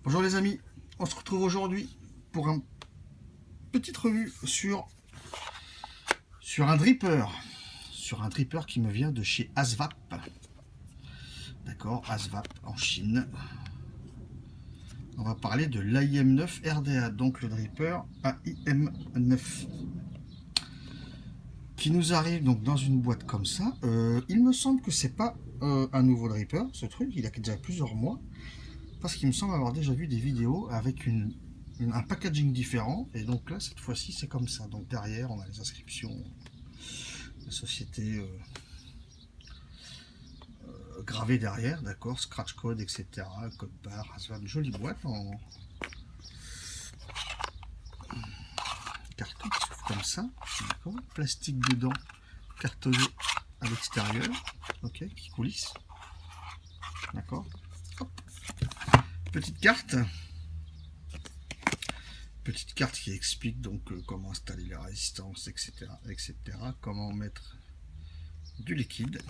Bonjour les amis, on se retrouve aujourd'hui pour une petite revue sur un dripper. Sur un dripper qui me vient de chez ASVAP. D'accord, ASVAP en Chine. On va parler de l'AIM9 RDA, donc le dripper AIM9. Qui nous arrive donc dans une boîte comme ça. Il me semble que c'est pas un nouveau dripper, ce truc, il a déjà plusieurs mois. Parce qu'il me semble avoir déjà vu des vidéos avec un packaging différent, et donc là cette fois-ci c'est comme ça. Donc derrière on a les inscriptions de société gravées derrière, d'accord, scratch code, etc., code barre, ASVAP, une jolie boîte en carton qui s'ouvre comme ça, d'accord, plastique dedans, cartonné à l'extérieur, ok, qui coulisse, d'accord. Petite carte qui explique donc comment installer les résistances, etc., comment mettre du liquide.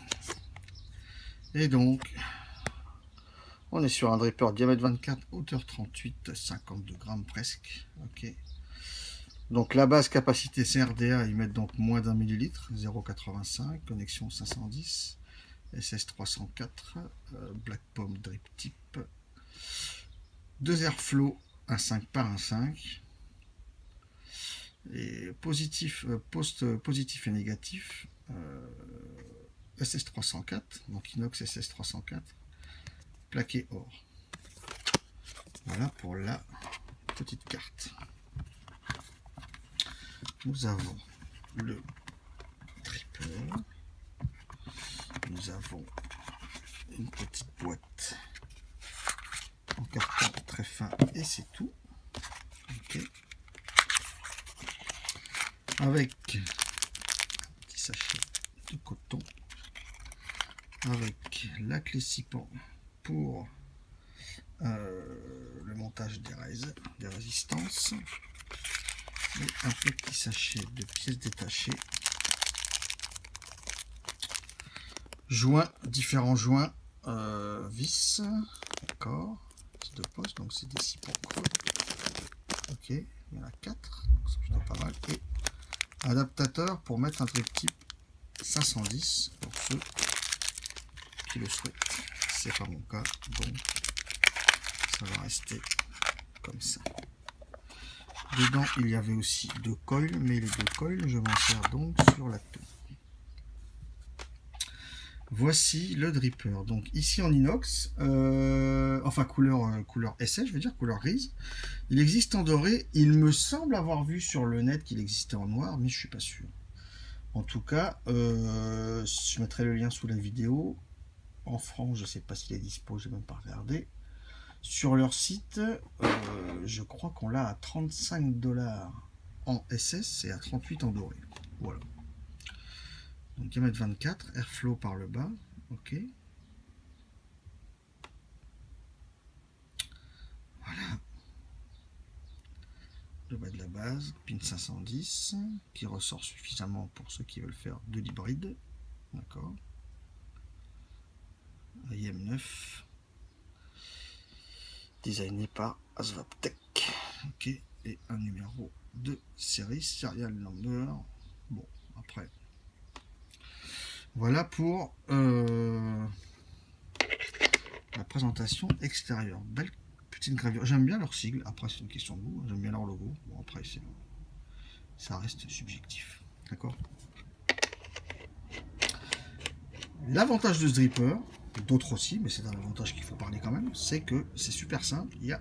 Et donc on est sur un dripper diamètre 24, hauteur 38, 52 grammes presque, ok. Donc la base capacité CRDA, ils mettent donc moins d'un millilitre, 0,85, connexion 510, SS304, Black Pom Drip Type, 2 airflow, un 5 par un 5, et positif, positif et négatif, SS304, donc inox SS304, plaqué or. Voilà pour la petite carte. Nous avons le dripper, nous avons une petite boîte en carton très fin et c'est tout. Okay. Avec un petit sachet de coton, avec la clé 6 pans pour le montage des résistances, et un petit sachet de pièces détachées, joints, différents joints, vis, d'accord, de poste, donc c'est des 6 pans creux, ok, il y en a 4, donc c'est plutôt pas mal, et adaptateur pour mettre un drip type 510 pour ceux qui le souhaitent. C'est pas mon cas, donc ça va rester comme ça. Dedans il y avait aussi 2 coils, mais les 2 coils je m'en sers donc sur la tour. Voici le dripper, donc ici en inox, enfin couleur essai, je veux dire couleur grise. Il existe en doré, il me semble avoir vu sur le net qu'il existait en noir, mais je suis pas sûr. En tout cas, je mettrai le lien sous la vidéo. En France, je sais pas s'il est dispo, j'ai même pas regardé. Sur leur site, je crois qu'on l'a à 35 $ en SS et à 38 en doré. Voilà. Donc diamètre 24, airflow par le bas, ok. Voilà. Le bas de la base, pin 510, qui ressort suffisamment pour ceux qui veulent faire de l'hybride, d'accord. AIM9, designé par ASVAPtech, ok, et un numéro de série, serial number. Bon, après, voilà pour la présentation extérieure. Belle petite gravure, j'aime bien leur sigle, après c'est une question de goût, j'aime bien leur logo, bon après ça reste subjectif, d'accord. L'avantage de ce dripper, d'autres aussi, mais c'est un avantage qu'il faut parler quand même, c'est que c'est super simple, il y a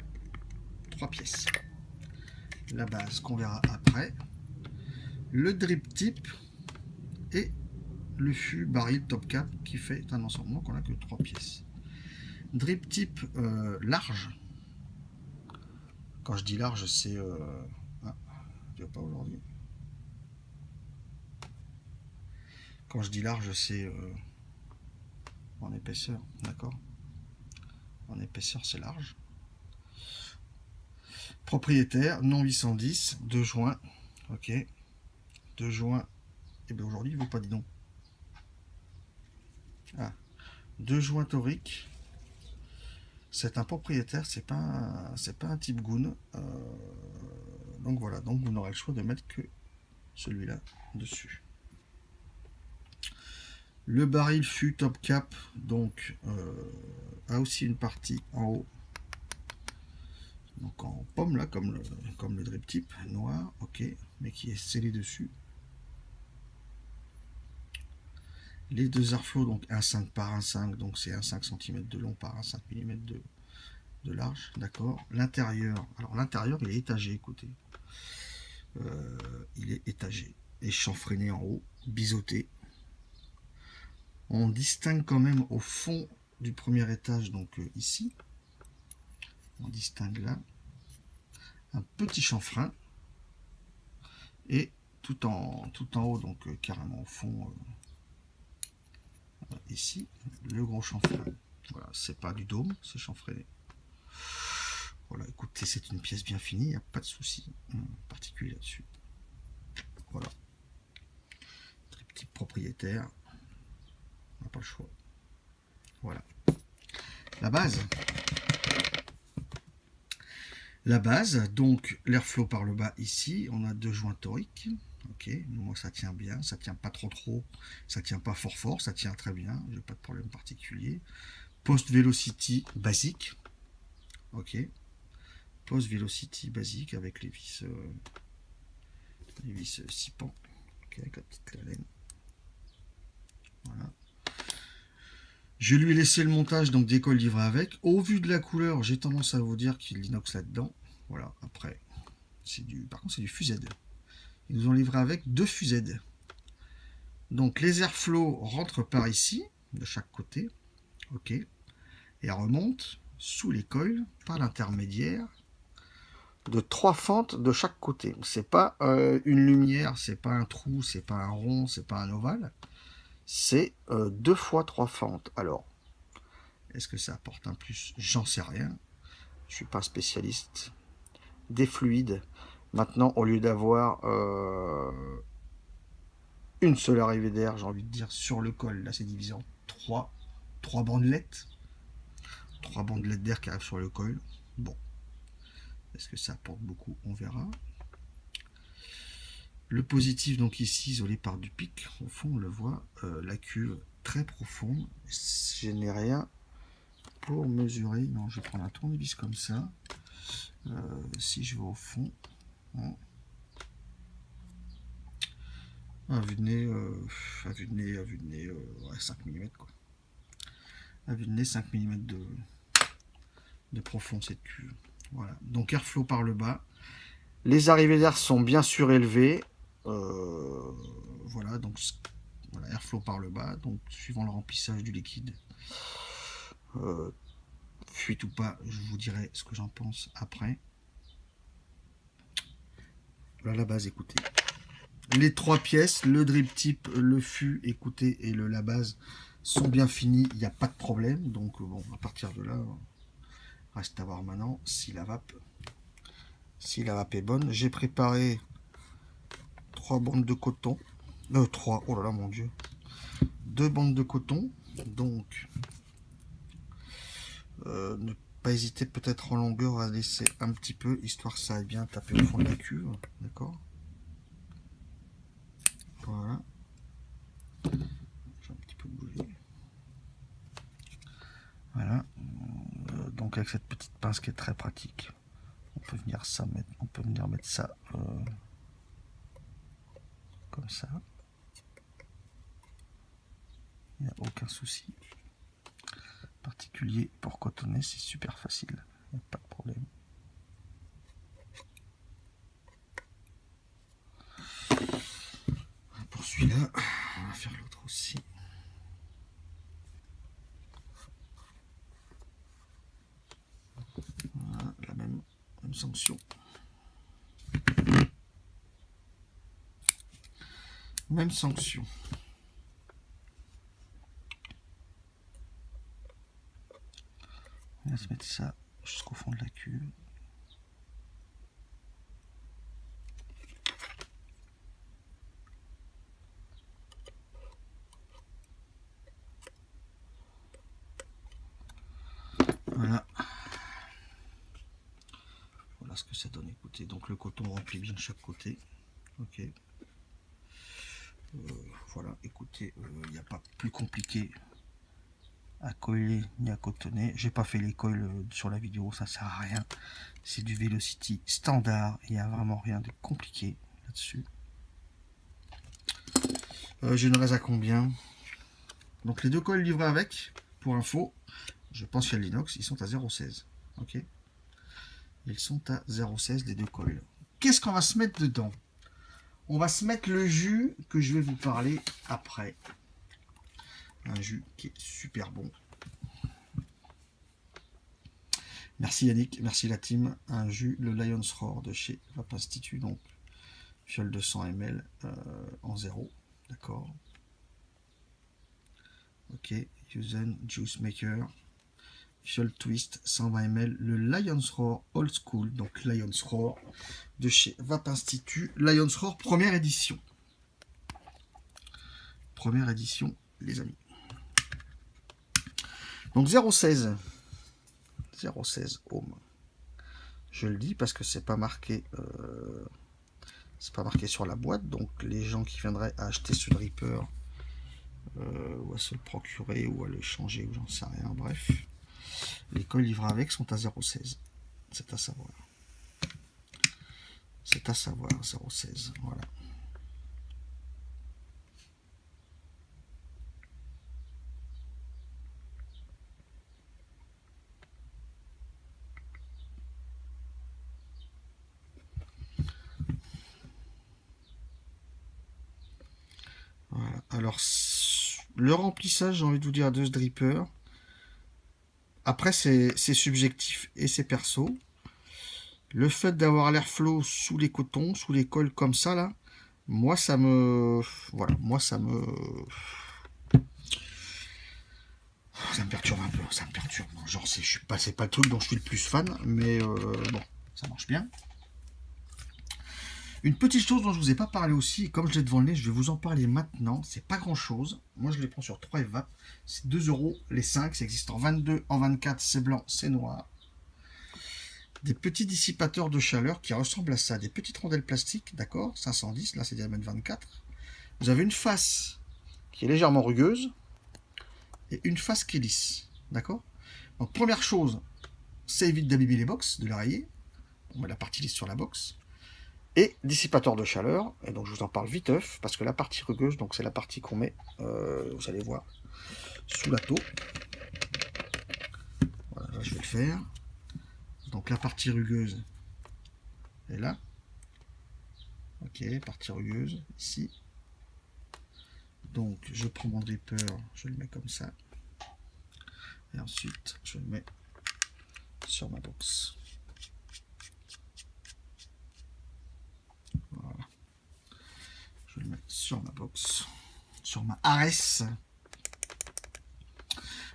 3 pièces. La base qu'on verra après, le drip type et le fût baril top cap qui fait un ensemble qu'on a que 3 pièces. Drip type large, quand je dis large c'est je vois pas aujourd'hui, quand je dis large c'est en épaisseur, d'accord, en épaisseur c'est large. Propriétaire, non 810, 2 joints, ok, 2 joints, et bien aujourd'hui il ne veut pas, dis donc. Ah, 2 joints toriques, C'est un propriétaire, c'est pas un type goon. Donc voilà, donc vous n'aurez le choix de mettre que celui-là dessus. Le baril fut top cap, donc a aussi une partie en haut, donc en pomme là, comme le drip type noir, ok, mais qui est scellé dessus. Les deux airflows, donc 1,5 par 1,5, donc c'est 1,5 cm de long par 1,5 mm de large, d'accord. L'intérieur, alors l'intérieur il est étagé, écoutez, il est étagé et chanfreiné en haut, biseauté. On distingue quand même au fond du premier étage, donc ici, on distingue là un petit chanfrein, et tout en haut, donc carrément au fond, ici, le gros chanfrein. Voilà, c'est pas du dôme, c'est chanfreiné. Voilà, écoutez, c'est une pièce bien finie, il n'y a pas de souci particulier là-dessus. Voilà. Petit propriétaire, on n'a pas le choix. Voilà. La base. La base, donc l'airflow par le bas ici, on a deux joints toriques. Ok, moi ça tient bien, ça tient pas trop, ça tient pas fort, ça tient très bien, j'ai pas de problème particulier. Post velocity basique. Ok. Post velocity basique avec les vis 6 pans. Ok, avec la petite laine. Voilà. Je lui ai laissé le montage, donc décolle livré avec. Au vu de la couleur, j'ai tendance à vous dire qu'il y a de l'inox là-dedans. Voilà, après, par contre c'est du fused. Ils nous ont livré avec 2 fused. Donc les airflows rentrent par ici, de chaque côté. Ok. Et remontent sous les coils par l'intermédiaire de 3 fentes de chaque côté. C'est pas une lumière, c'est pas un trou, c'est pas un rond, c'est pas un ovale. C'est 2 fois 3 fentes. Alors, est-ce que ça apporte un plus? J'en sais rien. Je suis pas spécialiste des fluides. Maintenant, au lieu d'avoir une seule arrivée d'air, j'ai envie de dire, sur le col, là c'est divisé en 3 bandelettes. 3 bandelettes d'air qui arrivent sur le col. Bon. Est-ce que ça apporte beaucoup? On verra. Le positif, donc ici, isolé par du pic. Au fond, on le voit, la cuve très profonde. Je n'ai rien pour mesurer. Non, je vais prendre un tournevis comme ça. Si je vais au fond, hein. À vue de nez, ouais, 5 mm quoi. À vue de nez, 5 mm de profond cette cuve. Voilà. Donc airflow par le bas. Les arrivées d'air sont bien surélevées. Voilà, donc voilà, airflow par le bas. Donc suivant le remplissage du liquide, fuite ou pas, je vous dirai ce que j'en pense après. Voilà la base, écoutez. Les 3 pièces, le drip type, le fût, écoutez, et la base sont bien finis, il n'y a pas de problème. Donc bon, à partir de là, reste à voir maintenant si la vape est bonne. J'ai préparé 3 bandes de coton. 3, oh là là mon dieu. 2 bandes de coton. Donc ne pas hésiter peut-être en longueur à laisser un petit peu, histoire que ça aille bien taper au fond de la cuve. D'accord. Voilà. J'ai un petit peu bougé. Voilà. Donc avec cette petite pince qui est très pratique, on peut venir mettre ça comme ça. Il n'y a aucun souci particulier pour cotonner, c'est super facile, il n'y a pas de problème. Pour celui-là, on va faire l'autre aussi. Voilà, la même sanction. Même sanction. On va se mettre ça jusqu'au fond de la cuve. Voilà. Voilà ce que ça donne, écoutez. Donc le coton remplit bien chaque côté. Ok. Voilà, écoutez, il n'y a pas plus compliqué à coller ni à cotonner. J'ai pas fait les coils sur la vidéo, ça sert à rien. C'est du Velocity standard, il n'y a vraiment rien de compliqué là-dessus. J'ai une raise à combien? Donc les deux coils livrés avec, pour info, je pense qu'il y a l'inox, ils sont à 0,16. Ok. Ils sont à 0,16 les deux coils. Qu'est-ce qu'on va se mettre dedans? On va se mettre le jus que je vais vous parler après. Un jus qui est super bon. Merci Yannick, merci la team. Un jus, le Lion's Roar de chez Vape Institut, donc fiole de 100 ml en 0. D'accord. Ok, Yuzen Juice Maker. Fiole Twist 120 ml, le Lion's Roar Old School, donc Lion's Roar de chez Vape Institut. Lion's Roar, première édition. Première édition, les amis. Donc 0,16. 0,16 ohm. Je le dis parce que c'est pas marqué sur la boîte, donc les gens qui viendraient à acheter ce dripper ou à se le procurer ou à le changer ou j'en sais rien, bref, les coils livrés avec sont à 0,16. C'est à savoir. C'est à savoir, 0,16. Voilà. Voilà. Alors, le remplissage, j'ai envie de vous dire, de ce dripper, après, c'est subjectif et c'est perso. Le fait d'avoir l'airflow sous les cotons, sous les cols comme ça, là, moi, ça me... Voilà, moi, ça me perturbe un peu, ça me perturbe. Genre, c'est pas le truc dont je suis le plus fan, mais bon, ça marche bien. Une petite chose dont je vous ai pas parlé aussi, comme je l'ai devant le nez, je vais vous en parler maintenant. C'est pas grand chose. Moi, je les prends sur 3 Vape. C'est 2 € les 5. Ça existe en 22, en 24, c'est blanc, c'est noir. Des petits dissipateurs de chaleur qui ressemblent à ça. Des petites rondelles plastiques, d'accord, 510, là c'est diamètre 24. Vous avez une face qui est légèrement rugueuse et une face qui est lisse, d'accord. Donc première chose, ça évite d'abîmer les box, de les rayer. On met la partie lisse sur la box. Et dissipateur de chaleur, et donc je vous en parle viteuf, parce que la partie rugueuse, donc c'est la partie qu'on met, vous allez voir, sous la taux. Voilà, là je vais le faire. Donc la partie rugueuse est là. Ok, partie rugueuse, ici. Donc je prends mon dripper, je le mets comme ça. Et ensuite, je le mets sur ma box. Voilà. Je le mets sur ma box. Sur ma Ares.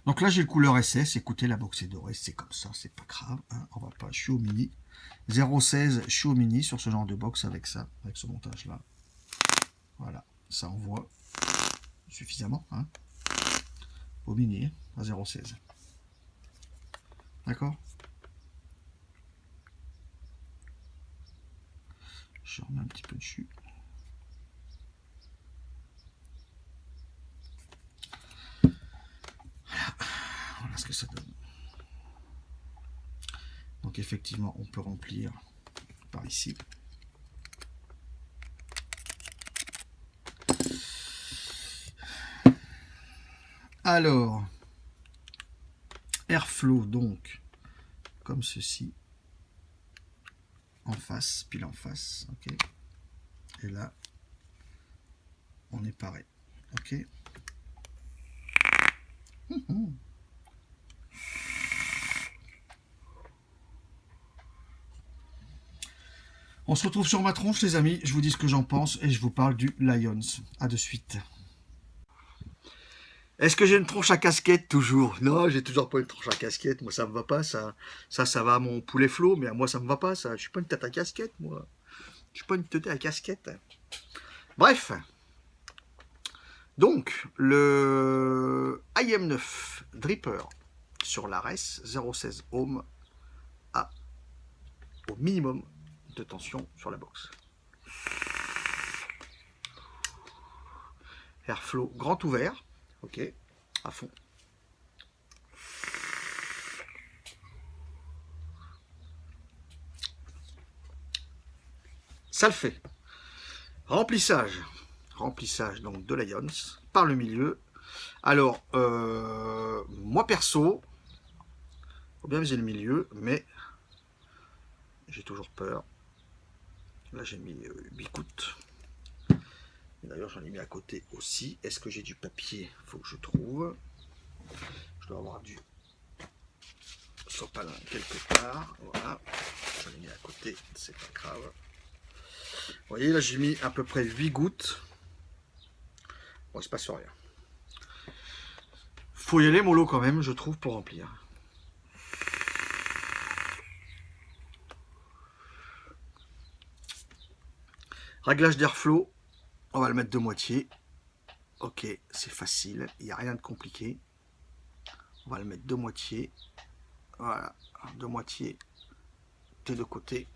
Donc là, j'ai le couleur SS. Écoutez, la box est dorée. C'est comme ça. C'est pas grave. Hein, on va pas. Je suis au mini. 0,16. Je suis au mini sur ce genre de box avec ça. Avec ce montage-là. Voilà. Ça envoie suffisamment. Hein, au mini. Hein, à 0,16. D'accord. Je remets un petit peu dessus. Voilà ce que ça donne. Donc effectivement, on peut remplir par ici. Alors, airflow, donc, comme ceci, en face, pile en face, ok. Et là, on est pareil, ok. On se retrouve sur ma tronche, les amis. Je vous dis ce que j'en pense et je vous parle du Lions. À de suite. Est-ce que j'ai une tronche à casquette toujours? Non, j'ai toujours pas une tronche à casquette. Moi, ça me va pas. Ça va à mon poulet flot, mais à moi, ça me va pas. Ça, je suis pas une tête à casquette, moi. Je suis pas une tête à casquette. Bref. Donc, le IM9 Dripper sur l'Ares 0,16 ohm à au minimum de tension sur la box. Airflow grand ouvert, ok, à fond. Ça le fait. Remplissage. Remplissage donc de l'Ions par le milieu. Alors, moi perso, faut bien viser le milieu, mais j'ai toujours peur. Là j'ai mis 8 gouttes. D'ailleurs j'en ai mis à côté aussi. Est-ce que j'ai du papier? Faut que je trouve. Je dois avoir du sopalin quelque part. Voilà. J'en ai mis à côté, c'est pas grave. Vous voyez là j'ai mis à peu près 8 gouttes. Bon, il se passe rien. Faut y aller mollo quand même, je trouve, pour remplir. Réglage d'airflow, on va le mettre de moitié. Ok, c'est facile, il n'y a rien de compliqué. On va le mettre de moitié. Voilà, de moitié des deux côtés.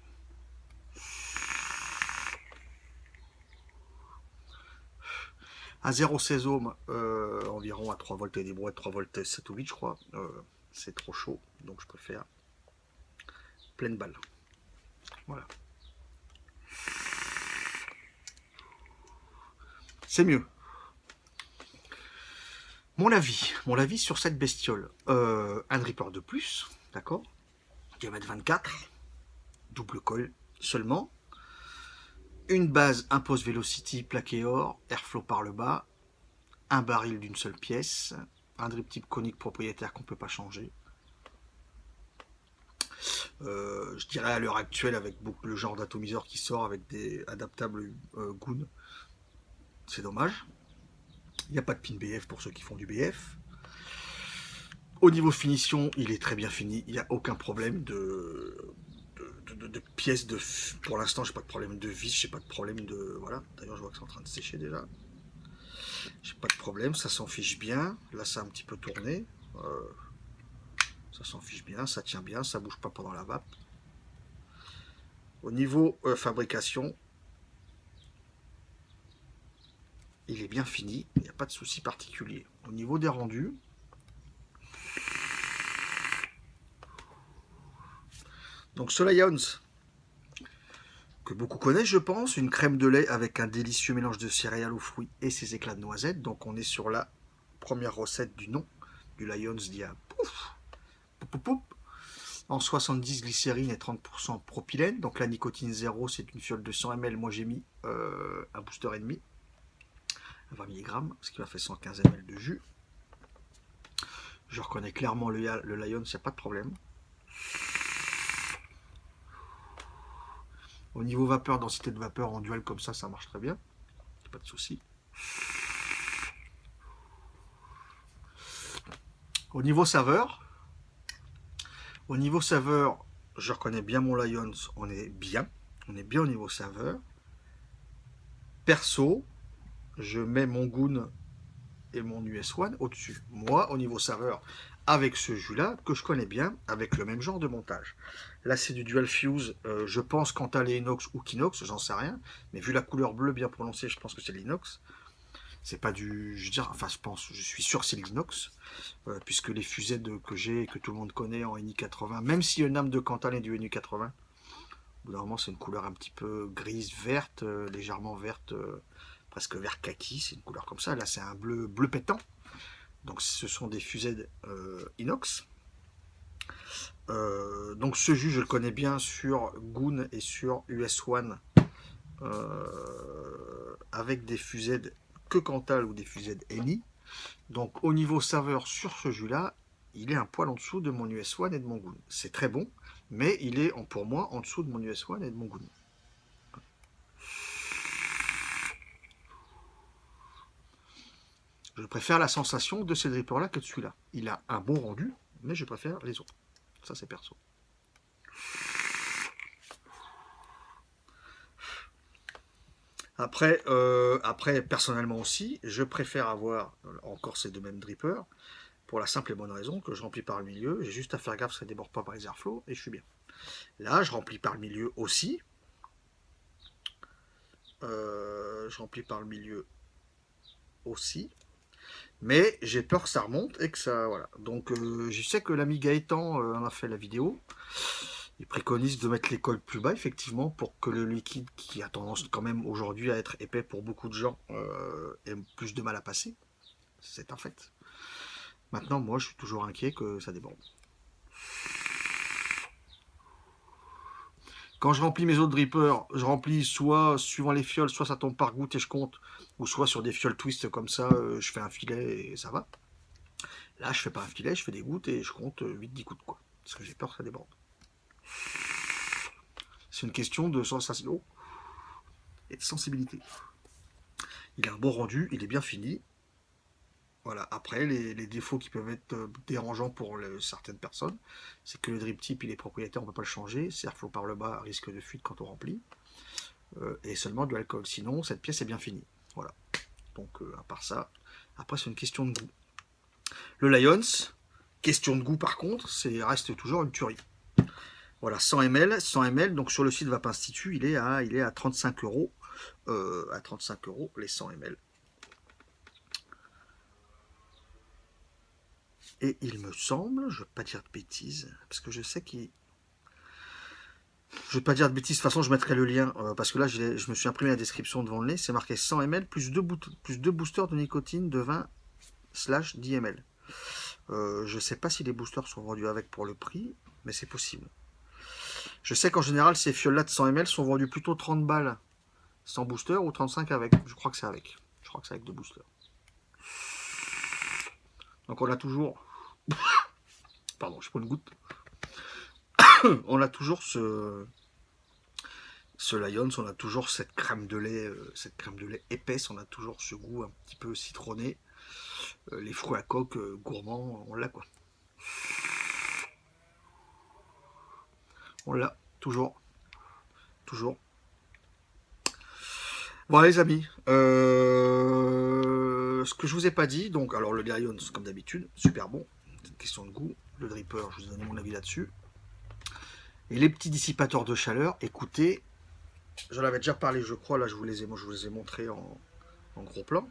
À 0,16 ohms, environ à 3 volts et des brouettes, 3 volts 7 ou 8 je crois. C'est trop chaud, donc je préfère pleine balle. Voilà. C'est mieux. Mon avis sur cette bestiole. Un dripper de plus, d'accord, diamètre 24, double coil seulement. Une base Impulse Velocity plaqué or, airflow par le bas, un baril d'une seule pièce, un drip type conique propriétaire qu'on ne peut pas changer. Je dirais à l'heure actuelle, avec beaucoup le genre d'atomiseur qui sort avec des adaptables Goon, c'est dommage. Il n'y a pas de pin BF pour ceux qui font du BF. Au niveau finition, il est très bien fini, il n'y a aucun problème de pièces de... Pour l'instant, j'ai pas de problème de vis, j'ai pas de problème de... Voilà, d'ailleurs, je vois que c'est en train de sécher déjà. J'ai pas de problème, ça s'en fiche bien. Là, ça a un petit peu tourné. Ça s'en fiche bien, ça tient bien, ça bouge pas pendant la vape. Au niveau fabrication, il est bien fini, il n'y a pas de souci particulier. Au niveau des rendus, donc ce Lions, que beaucoup connaissent je pense, une crème de lait avec un délicieux mélange de céréales aux fruits et ses éclats de noisettes. Donc on est sur la première recette du nom du Lions d'il y a en 70 glycérine et 30% propylène. Donc la nicotine zéro, c'est une fiole de 100 ml. Moi j'ai mis un booster et demi, 20 mg, ce qui m'a fait 115 ml de jus. Je reconnais clairement le Lions, il n'y a pas de problème. Au niveau vapeur, densité de vapeur en dual comme ça marche très bien. Pas de souci. Au niveau saveur, je reconnais bien mon Lions, on est bien au niveau saveur. Perso, je mets mon Goon et mon US One au-dessus. Moi, au niveau saveur, avec ce jus-là, que je connais bien, avec le même genre de montage. Là, c'est du Dual Fuse, je pense Cantal et inox ou Kinox, j'en sais rien, mais vu la couleur bleue bien prononcée, je pense que c'est l'inox. C'est pas du... Je veux dire, enfin, je suis sûr que c'est l'inox, puisque les fusées que j'ai et que tout le monde connaît en NI80, même si une âme de Cantal est du NI80, au bout d'un moment, c'est une couleur un petit peu grise, verte, légèrement verte, presque vert kaki, c'est une couleur comme ça. Là, c'est un bleu pétant. Donc, ce sont des fusées inox. Donc, ce jus, je le connais bien sur Goon et sur US One, avec des fusées que Cantal ou des fusées NI. Donc, au niveau saveur sur ce jus-là, il est un poil en dessous de mon US One et de mon Goon. C'est très bon, mais il est pour moi en dessous de mon US One et de mon Goon. Je préfère la sensation de ces drippers-là que de celui-là. Il a un bon rendu, mais je préfère les autres. Ça, c'est perso. Après, personnellement aussi, je préfère avoir encore ces deux mêmes drippers, Pour la simple et bonne raison que je remplis par le milieu, j'ai juste à faire gaffe que ça ne déborde pas par les airflows et je suis bien. Là, je remplis par le milieu aussi. Je remplis par le milieu aussi. Mais j'ai peur que ça remonte et que ça... Voilà. Donc je sais que l'ami Gaëtan en a fait la vidéo. Il préconise de mettre les cols plus bas, effectivement, pour que le liquide, qui a tendance quand même aujourd'hui à être épais pour beaucoup de gens, ait plus de mal à passer. C'est un fait. Maintenant, moi, je suis toujours inquiet que ça déborde. Quand je remplis mes autres drippers, je remplis soit suivant les fioles, soit ça tombe par goutte et je compte, ou soit sur des fioles twist comme ça, je fais un filet et ça va. Là, je fais pas un filet, je fais des gouttes et je compte 8-10 gouttes, quoi. Parce que j'ai peur que ça déborde. C'est une question de sensation et de sensibilité. Il a un bon rendu, il est bien fini. Voilà. Après, les défauts qui peuvent être dérangeants pour certaines personnes, c'est que le drip tip, il est propriétaire, on ne peut pas le changer. C'est airflow par le bas, risque de fuite quand on remplit. Et seulement de l'alcool. Sinon, cette pièce est bien finie. Voilà. Donc, à part ça, après, c'est une question de goût. Le Lions, question de goût par contre, reste toujours une tuerie. Voilà, 100 ml, 100 ml, donc sur le site Vape Institut, il est à 35 €. À 35 € les 100 ml. Et il me semble, je ne veux pas dire de bêtises, parce que je sais qu'il... Je ne veux pas dire de bêtises, de toute façon je mettrai le lien, parce que là je me suis imprimé la description devant le nez, c'est marqué 100 ml plus 2 boosters de nicotine de 20/10 ml. Je ne sais pas si les boosters sont vendus avec pour le prix, mais c'est possible. Je sais qu'en général ces fioles-là de 100 ml sont vendues plutôt 30 balles sans booster ou 35 avec. Je crois que c'est avec. Je crois que c'est avec 2 boosters. Donc on a toujours... Pardon, je prends une goutte. On a toujours ce Lions, on a toujours cette crème de lait épaisse, on a toujours ce goût un petit peu citronné. Les fruits à coque gourmands, on l'a quoi. On l'a, toujours. Toujours. Voilà les amis. Ce que je vous ai pas dit, donc alors le Lions comme d'habitude, super bon. C'est une question de goût. Le dripper, je vous ai donné mon avis là-dessus. Et les petits dissipateurs de chaleur, écoutez, j'en avais déjà parlé, je crois, là je vous les ai montrés en gros plan.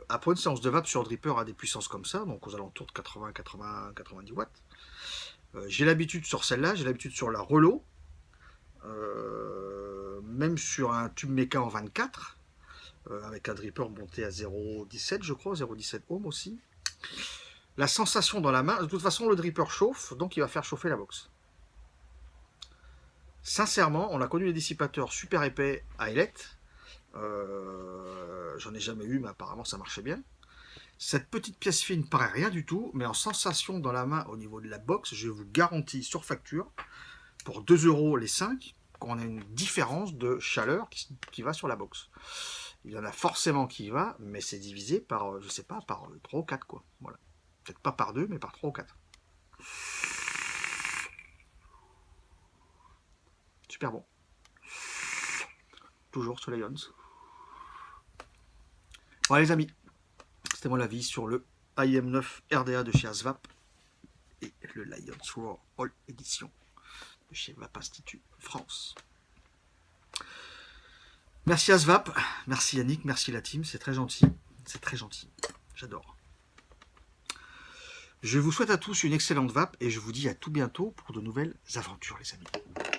Après une séance de vape sur dripper à des puissances comme ça, donc aux alentours de 80, 80, 90 watts, j'ai l'habitude sur celle-là, j'ai l'habitude sur la Relo, même sur un tube méca en 24, avec un dripper monté à 0,17 je crois, 0,17 ohm aussi. La sensation dans la main, de toute façon le dripper chauffe, donc il va faire chauffer la box. Sincèrement, on a connu les dissipateurs super épais à Ailette. J'en ai jamais eu, mais apparemment ça marchait bien. Cette petite pièce fine paraît rien du tout, mais en sensation dans la main au niveau de la box, je vous garantis sur facture, pour 2 € les 5, qu'on a une différence de chaleur qui va sur la box. Il y en a forcément qui y va, mais c'est divisé par, je sais pas, par 3 ou 4 quoi. Voilà. Peut-être pas par 2, mais par 3 ou 4. Super bon. Toujours sur Lions. Voilà les amis, c'était mon avis sur le IM9 RDA de chez Asvap et le Lions Roar All Edition de chez Vape Institut France. Merci Asvap, merci Yannick, merci la team, c'est très gentil, j'adore. Je vous souhaite à tous une excellente vape et je vous dis à tout bientôt pour de nouvelles aventures les amis.